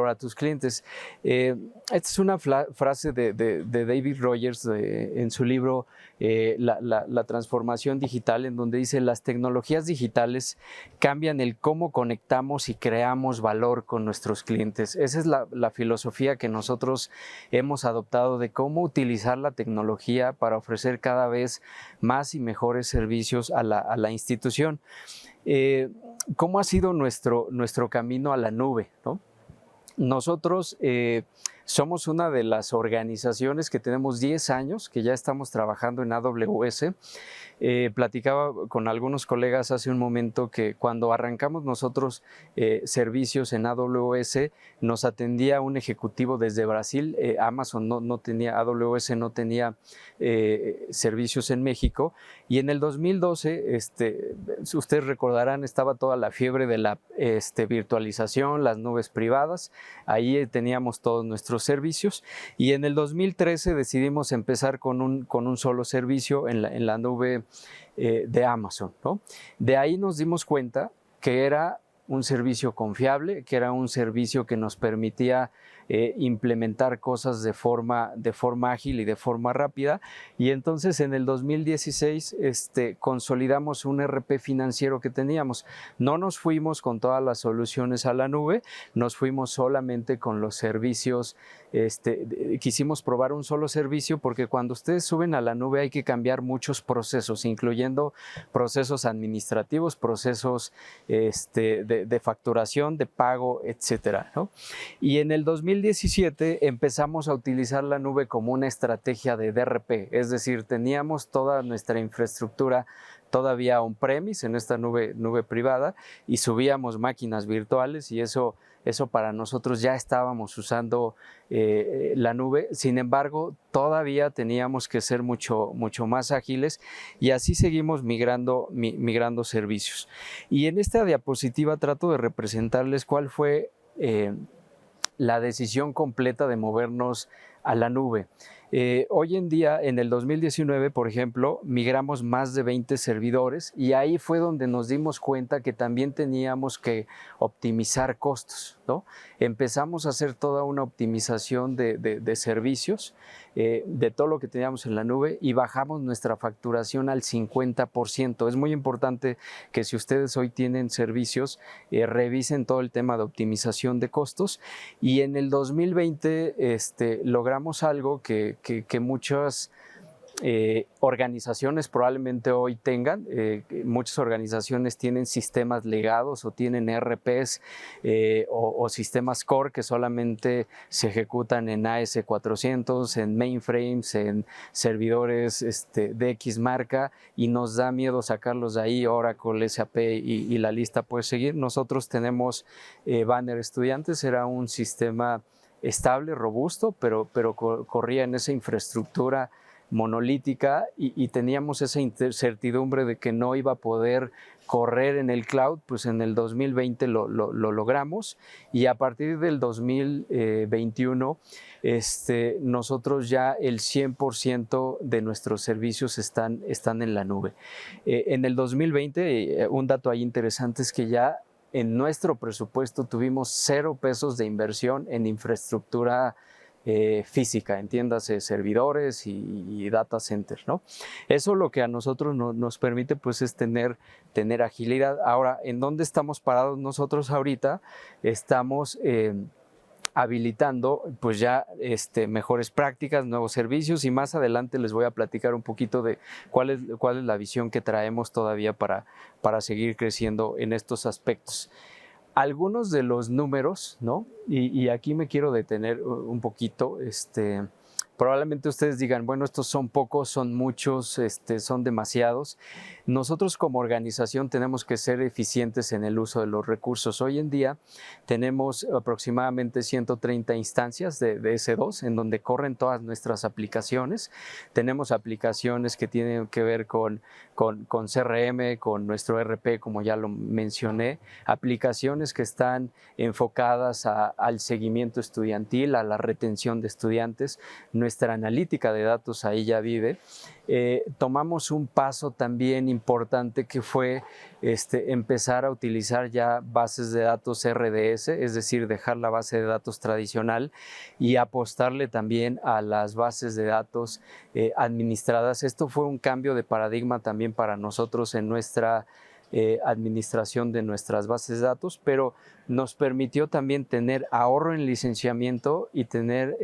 a tus clientes. Esta es una frase de David Rogers en su libro La transformación digital, en donde dice: las tecnologías digitales cambian el cómo conectamos y creamos valor con nuestros clientes. Esa es la filosofía que nosotros hemos adoptado de cómo utilizar la tecnología para ofrecer cada vez más y mejores servicios a la institución. ¿Cómo ha sido nuestro camino a la nube, ¿no? Nosotros somos una de las organizaciones que tenemos 10 años que ya estamos trabajando en AWS. Platicaba con algunos colegas hace un momento que cuando arrancamos nosotros servicios en AWS, nos atendía un ejecutivo desde Brasil. Amazon no tenía, AWS no tenía servicios en México. Y en el 2012, ustedes recordarán, estaba toda la fiebre de la virtualización, las nubes privadas. Ahí teníamos todos nuestros servicios. Y en el 2013 decidimos empezar con un solo servicio en la nube de Amazon, ¿no? De ahí nos dimos cuenta que era un servicio confiable, que era un servicio que nos permitía implementar cosas de forma ágil y de forma rápida. Y entonces en el 2016 consolidamos un ERP financiero que teníamos. No nos fuimos con todas las soluciones a la nube, nos fuimos solamente con los servicios. Quisimos probar un solo servicio porque cuando ustedes suben a la nube hay que cambiar muchos procesos, incluyendo procesos administrativos, procesos de facturación, de pago, etcétera, ¿no? Y en el 2017 empezamos a utilizar la nube como una estrategia de DRP, es decir, teníamos toda nuestra infraestructura todavía on-premise en esta nube privada y subíamos máquinas virtuales y eso para nosotros ya estábamos usando la nube. Sin embargo, todavía teníamos que ser mucho más ágiles y así seguimos migrando servicios. Y en esta diapositiva trato de representarles cuál fue la decisión completa de movernos a la nube. Hoy en día, en el 2019, por ejemplo, migramos más de 20 servidores y ahí fue donde nos dimos cuenta que también teníamos que optimizar costos, ¿no? Empezamos a hacer toda una optimización de servicios, de todo lo que teníamos en la nube y bajamos nuestra facturación al 50%. Es muy importante que si ustedes hoy tienen servicios, revisen todo el tema de optimización de costos y en el 2020 logramos algo que muchas organizaciones probablemente hoy tengan. Muchas organizaciones tienen sistemas legados o tienen ERPs o sistemas core que solamente se ejecutan en AS400, en mainframes, en servidores de X marca y nos da miedo sacarlos de ahí, Oracle, SAP y la lista puede seguir. Nosotros tenemos Banner Estudiantes, era un sistema estable, robusto, pero corría en esa infraestructura monolítica y teníamos esa incertidumbre de que no iba a poder correr en el cloud. Pues en el 2020 lo logramos y a partir del 2021 nosotros ya el 100% de nuestros servicios están en la nube. En el 2020, un dato ahí interesante es que ya en nuestro presupuesto tuvimos 0 pesos de inversión en infraestructura física, entiéndase servidores y data centers, ¿no? Eso lo que a nosotros nos permite pues es tener agilidad. Ahora, ¿en dónde estamos parados nosotros ahorita? Estamos habilitando pues ya mejores prácticas, nuevos servicios y más adelante les voy a platicar un poquito de cuál es la visión que traemos todavía para seguir creciendo en estos aspectos. Algunos de los números, ¿no? Y aquí me quiero detener un poquito. Probablemente ustedes digan, bueno, estos son pocos, son muchos, son demasiados. Nosotros como organización tenemos que ser eficientes en el uso de los recursos. Hoy en día tenemos aproximadamente 130 instancias de S2 en donde corren todas nuestras aplicaciones. Tenemos aplicaciones que tienen que ver con CRM, con nuestro ERP, como ya lo mencioné, aplicaciones que están enfocadas al seguimiento estudiantil, a la retención de estudiantes. Nuestra analítica de datos ahí ya vive. Tomamos un paso también importante que fue empezar a utilizar ya bases de datos RDS, es decir, dejar la base de datos tradicional y apostarle también a las bases de datos administradas. Esto fue un cambio de paradigma también para nosotros en nuestra administración de nuestras bases de datos, pero nos permitió también tener ahorro en licenciamiento y tener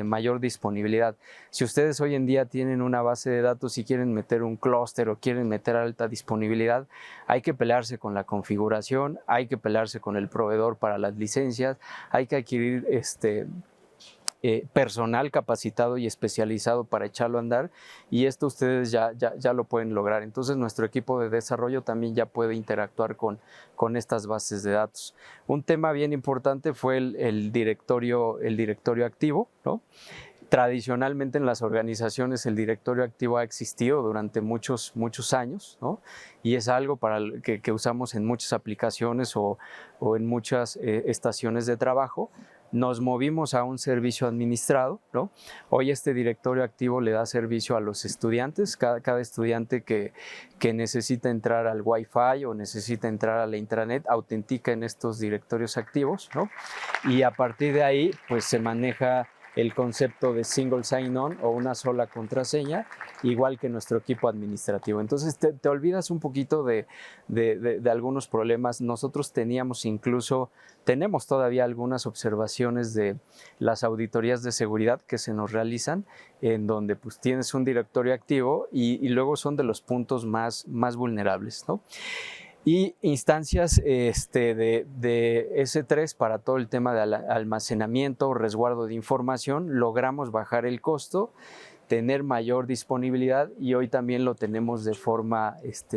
mayor disponibilidad. Si ustedes hoy en día tienen una base de datos y quieren meter un clúster o quieren meter alta disponibilidad, hay que pelearse con la configuración, hay que pelearse con el proveedor para las licencias, hay que adquirir personal capacitado y especializado para echarlo a andar y esto ustedes ya lo pueden lograr. Entonces nuestro equipo de desarrollo también ya puede interactuar con estas bases de datos. Un tema bien importante fue el directorio activo, ¿no? Tradicionalmente en las organizaciones el directorio activo ha existido durante muchos años, ¿no? Y es algo que usamos en muchas aplicaciones o en muchas estaciones de trabajo. Nos movimos a un servicio administrado, ¿no? Hoy este directorio activo le da servicio a los estudiantes. Cada estudiante que necesita entrar al Wi-Fi o necesita entrar a la intranet autentica en estos directorios activos, ¿no? Y a partir de ahí pues se maneja el concepto de single sign-on o una sola contraseña, igual que nuestro equipo administrativo. Entonces te olvidas un poquito de algunos problemas. Nosotros tenemos todavía algunas observaciones de las auditorías de seguridad que se nos realizan, en donde pues tienes un directorio activo y luego son de los puntos más vulnerables, ¿no? Y instancias de S3 para todo el tema de almacenamiento o resguardo de información. Logramos bajar el costo, tener mayor disponibilidad y hoy también lo tenemos de forma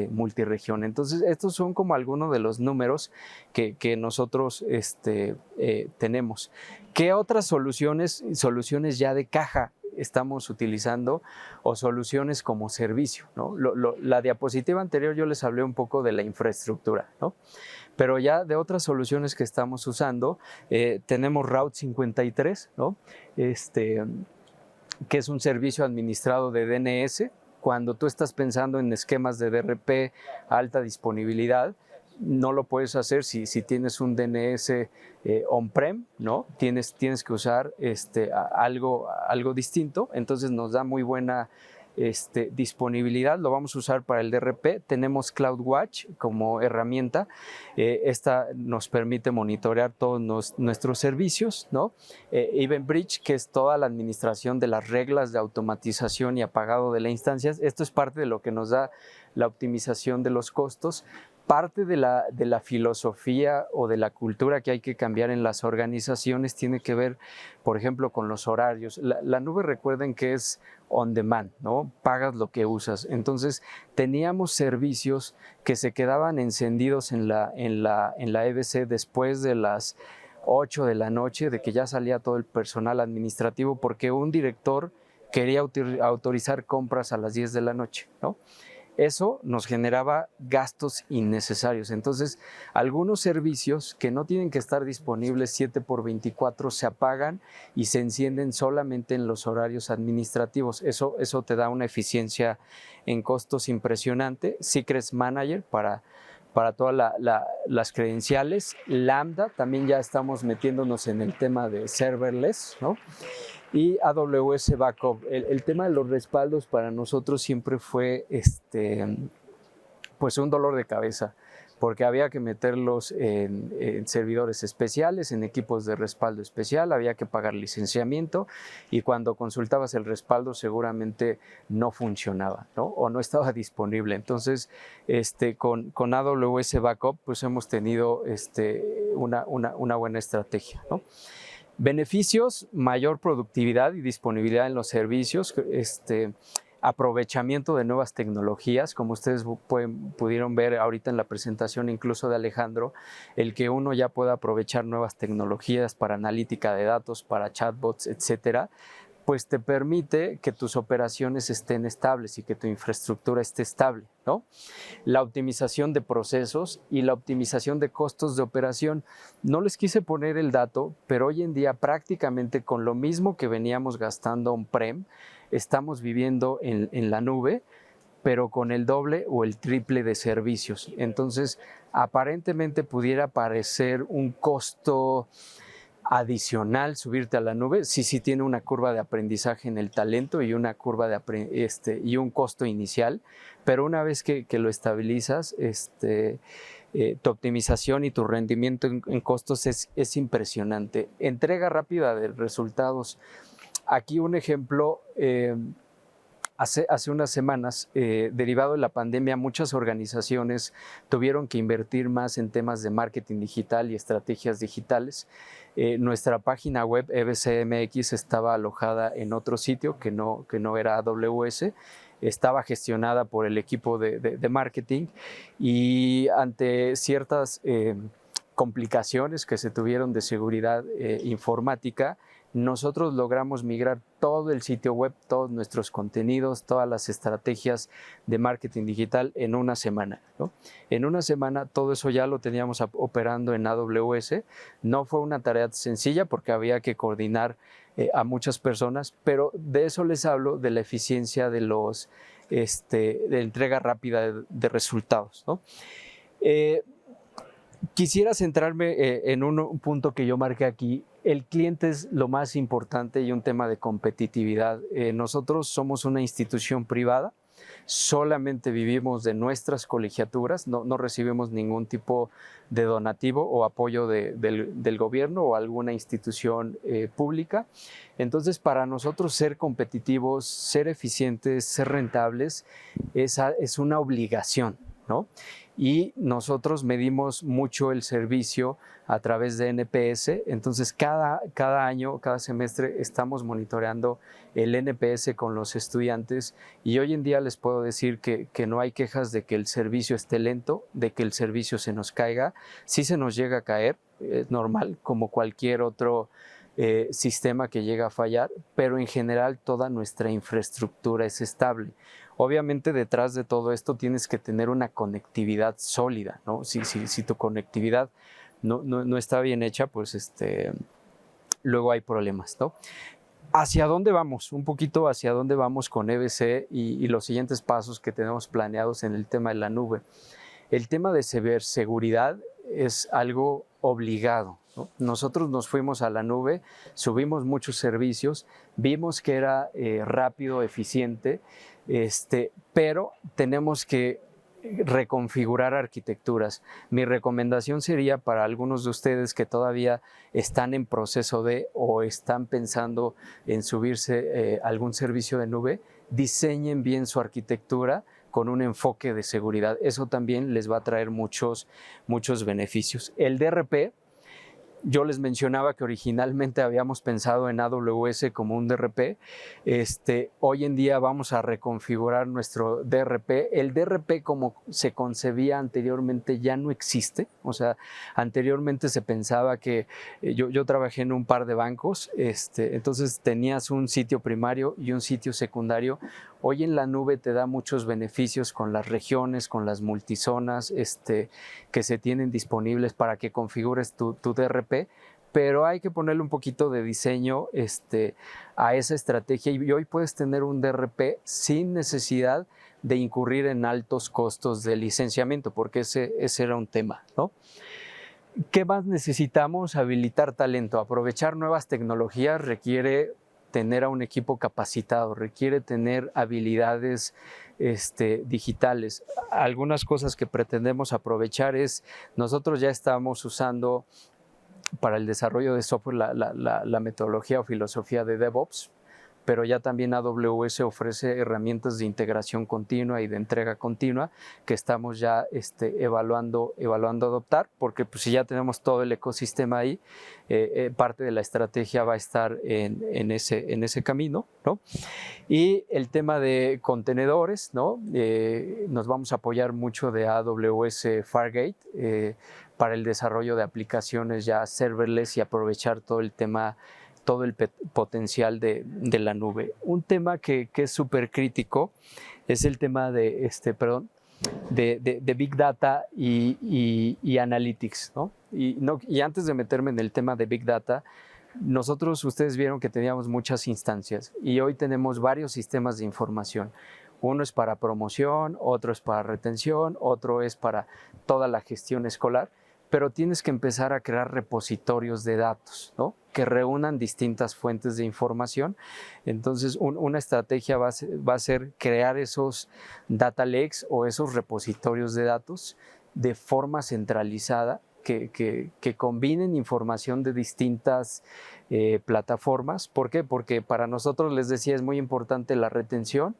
multiregión. Entonces estos son como algunos de los números que nosotros tenemos. ¿Qué otras soluciones ya de caja estamos utilizando o soluciones como servicio, ¿no? La diapositiva anterior yo les hablé un poco de la infraestructura, ¿no? Pero ya de otras soluciones que estamos usando, tenemos Route 53, ¿no? que es un servicio administrado de DNS. Cuando tú estás pensando en esquemas de DRP, alta disponibilidad, no lo puedes hacer si tienes un DNS on-prem, ¿no? Tienes que usar algo distinto, entonces nos da muy buena disponibilidad. Lo vamos a usar para el DRP. Tenemos CloudWatch como herramienta. Esta nos permite monitorear todos nuestros servicios, ¿no? EventBridge, que es toda la administración de las reglas de automatización y apagado de las instancias. Esto es parte de lo que nos da la optimización de los costos. Parte de la filosofía o de la cultura que hay que cambiar en las organizaciones tiene que ver, por ejemplo, con los horarios. La nube, recuerden que es on demand, ¿no? Pagas lo que usas. Entonces, teníamos servicios que se quedaban encendidos en la EBC después de las 8 de la noche, de que ya salía todo el personal administrativo, porque un director quería autorizar compras a las 10 de la noche, ¿no? Eso nos generaba gastos innecesarios. Entonces, algunos servicios que no tienen que estar disponibles 7x24 se apagan y se encienden solamente en los horarios administrativos. Eso te da una eficiencia en costos impresionante. Secrets Manager para todas las credenciales. Lambda, también ya estamos metiéndonos en el tema de serverless, ¿no? Y AWS Backup. El tema de los respaldos para nosotros siempre fue pues un dolor de cabeza, porque había que meterlos en servidores especiales, en equipos de respaldo especial, había que pagar licenciamiento, y cuando consultabas el respaldo seguramente no funcionaba, ¿no? O no estaba disponible. Entonces, con AWS Backup pues hemos tenido una buena estrategia, ¿no? Beneficios: mayor productividad y disponibilidad en los servicios, aprovechamiento de nuevas tecnologías, como ustedes pudieron ver ahorita en la presentación incluso de Alejandro, el que uno ya pueda aprovechar nuevas tecnologías para analítica de datos, para chatbots, etcétera, pues te permite que tus operaciones estén estables y que tu infraestructura esté estable, ¿no? La optimización de procesos y la optimización de costos de operación. No les quise poner el dato, pero hoy en día prácticamente con lo mismo que veníamos gastando on-prem, estamos viviendo en la nube, pero con el doble o el triple de servicios. Entonces, aparentemente pudiera parecer un costo adicional subirte a la nube. Sí tiene una curva de aprendizaje en el talento y una curva y un costo inicial, pero una vez que lo estabilizas, tu optimización y tu rendimiento en costos es impresionante. Entrega rápida de resultados. Aquí un ejemplo. Hace unas semanas, derivado de la pandemia, muchas organizaciones tuvieron que invertir más en temas de marketing digital y estrategias digitales. Nuestra página web, EBCMX, estaba alojada en otro sitio que no era AWS. Estaba gestionada por el equipo de marketing, y ante ciertas complicaciones que se tuvieron de seguridad informática, nosotros logramos migrar todo el sitio web, todos nuestros contenidos, todas las estrategias de marketing digital en una semana, ¿no? En una semana todo eso ya lo teníamos operando en AWS. No fue una tarea sencilla porque había que coordinar a muchas personas, pero de eso les hablo, de la eficiencia de entrega rápida de resultados, ¿no? Quisiera centrarme en un punto que yo marqué aquí. El cliente es lo más importante y un tema de competitividad. Nosotros somos una institución privada, solamente vivimos de nuestras colegiaturas, no recibimos ningún tipo de donativo o apoyo del gobierno o alguna institución pública. Entonces, para nosotros ser competitivos, ser eficientes, ser rentables, es una obligación, ¿no? Y nosotros medimos mucho el servicio a través de NPS. Entonces, cada año, cada semestre, estamos monitoreando el NPS con los estudiantes, y hoy en día les puedo decir que no hay quejas de que el servicio esté lento, de que el servicio se nos caiga. Sí se nos llega a caer, es normal, como cualquier otro sistema que llega a fallar, pero en general toda nuestra infraestructura es estable. Obviamente, detrás de todo esto tienes que tener una conectividad sólida, ¿no? Si tu conectividad no está bien hecha, pues luego hay problemas, ¿no? ¿Hacia dónde vamos? Un poquito hacia dónde vamos con EBC y los siguientes pasos que tenemos planeados en el tema de la nube. El tema de ciberseguridad es algo obligado, ¿no? Nosotros nos fuimos a la nube, subimos muchos servicios, vimos que era rápido, eficiente, pero tenemos que reconfigurar arquitecturas. Mi recomendación sería para algunos de ustedes que todavía están en proceso de o están pensando en subirse algún servicio de nube, diseñen bien su arquitectura con un enfoque de seguridad. Eso también les va a traer muchos beneficios. El DRP, yo les mencionaba que originalmente habíamos pensado en AWS como un DRP. Hoy en día vamos a reconfigurar nuestro DRP. El DRP como se concebía anteriormente ya no existe. O sea, anteriormente se pensaba que yo trabajé en un par de bancos, entonces tenías un sitio primario y un sitio secundario. Hoy en la nube te da muchos beneficios con las regiones, con las multizonas que se tienen disponibles para que configures tu DRP, pero hay que ponerle un poquito de diseño a esa estrategia y hoy puedes tener un DRP sin necesidad de incurrir en altos costos de licenciamiento, porque ese era un tema, ¿no? ¿Qué más necesitamos? Habilitar talento. Aprovechar nuevas tecnologías requiere tener a un equipo capacitado, requiere tener habilidades digitales. Algunas cosas que pretendemos aprovechar es, nosotros ya estamos usando para el desarrollo de software la metodología o filosofía de DevOps, pero ya también AWS ofrece herramientas de integración continua y de entrega continua que estamos ya evaluando adoptar, porque pues, si ya tenemos todo el ecosistema ahí, parte de la estrategia va a estar en ese camino, ¿no? Y el tema de contenedores, ¿no? Nos vamos a apoyar mucho de AWS Fargate para el desarrollo de aplicaciones ya serverless y aprovechar todo el potencial de la nube. Un tema que es súper crítico es el tema de Big Data y Analytics, ¿no? Y antes de meterme en el tema de Big Data, ustedes vieron que teníamos muchas instancias y hoy tenemos varios sistemas de información. Uno es para promoción, otro es para retención, otro es para toda la gestión escolar, pero tienes que empezar a crear repositorios de datos, ¿no? Que reúnan distintas fuentes de información. Entonces, una estrategia va a ser crear esos data lakes o esos repositorios de datos de forma centralizada que combinen información de distintas plataformas. ¿Por qué? Porque para nosotros, les decía, es muy importante la retención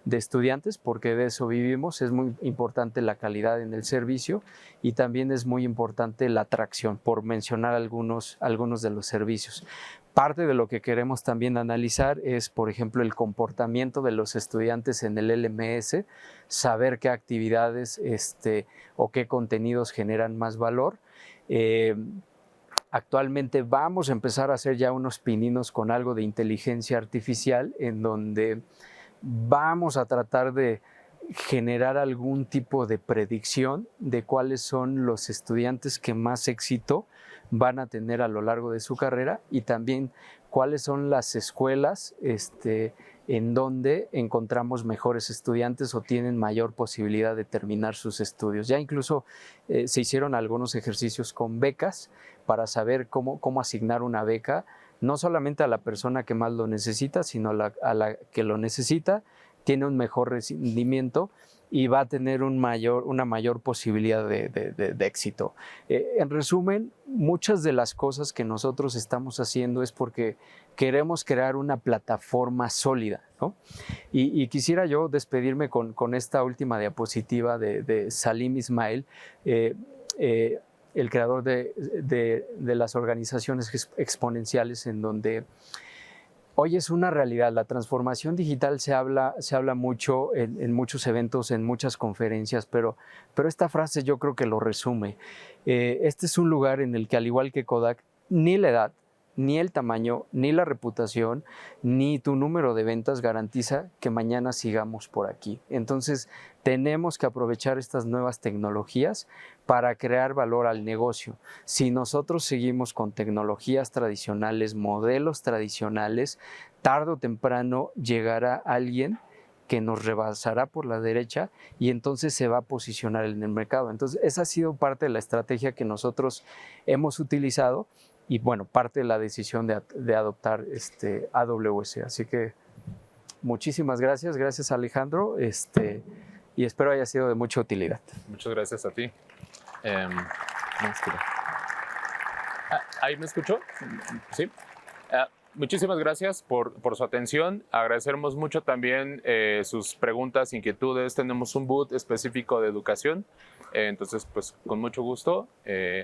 de estudiantes, porque de eso vivimos. Es muy importante la calidad en el servicio y también es muy importante la atracción, por mencionar algunos de los servicios. Parte de lo que queremos también analizar es, por ejemplo, el comportamiento de los estudiantes en el LMS, saber qué actividades o qué contenidos generan más valor. Actualmente vamos a empezar a hacer ya unos pininos con algo de inteligencia artificial en donde vamos a tratar de generar algún tipo de predicción de cuáles son los estudiantes que más éxito van a tener a lo largo de su carrera y también cuáles son las escuelas en donde encontramos mejores estudiantes o tienen mayor posibilidad de terminar sus estudios. Ya incluso se hicieron algunos ejercicios con becas para saber cómo asignar una beca, no solamente a la persona que más lo necesita, sino a la que lo necesita, tiene un mejor rendimiento y va a tener una mayor posibilidad de éxito. En resumen, muchas de las cosas que nosotros estamos haciendo es porque queremos crear una plataforma sólida, ¿no? Y quisiera yo despedirme con esta última diapositiva de Salim Ismail, el creador de las organizaciones exponenciales, en donde hoy es una realidad. La transformación digital se habla mucho en muchos eventos, en muchas conferencias, pero esta frase yo creo que lo resume. Este es un lugar en el que, al igual que Kodak, ni la edad, ni el tamaño, ni la reputación, ni tu número de ventas garantiza que mañana sigamos por aquí. Entonces, tenemos que aprovechar estas nuevas tecnologías para crear valor al negocio. Si nosotros seguimos con tecnologías tradicionales, modelos tradicionales, tarde o temprano llegará alguien que nos rebasará por la derecha y entonces se va a posicionar en el mercado. Entonces, esa ha sido parte de la estrategia que nosotros hemos utilizado y, bueno, parte de la decisión de adoptar AWS. Así que muchísimas gracias. Gracias, Alejandro. Y espero haya sido de mucha utilidad. Muchas gracias a ti. ¿Ahí me escuchó? Sí. Muchísimas gracias por su atención. Agradecemos mucho también sus preguntas, inquietudes. Tenemos un booth específico de educación. Entonces, pues con mucho gusto,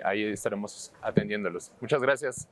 ahí estaremos atendiéndolos. Muchas gracias.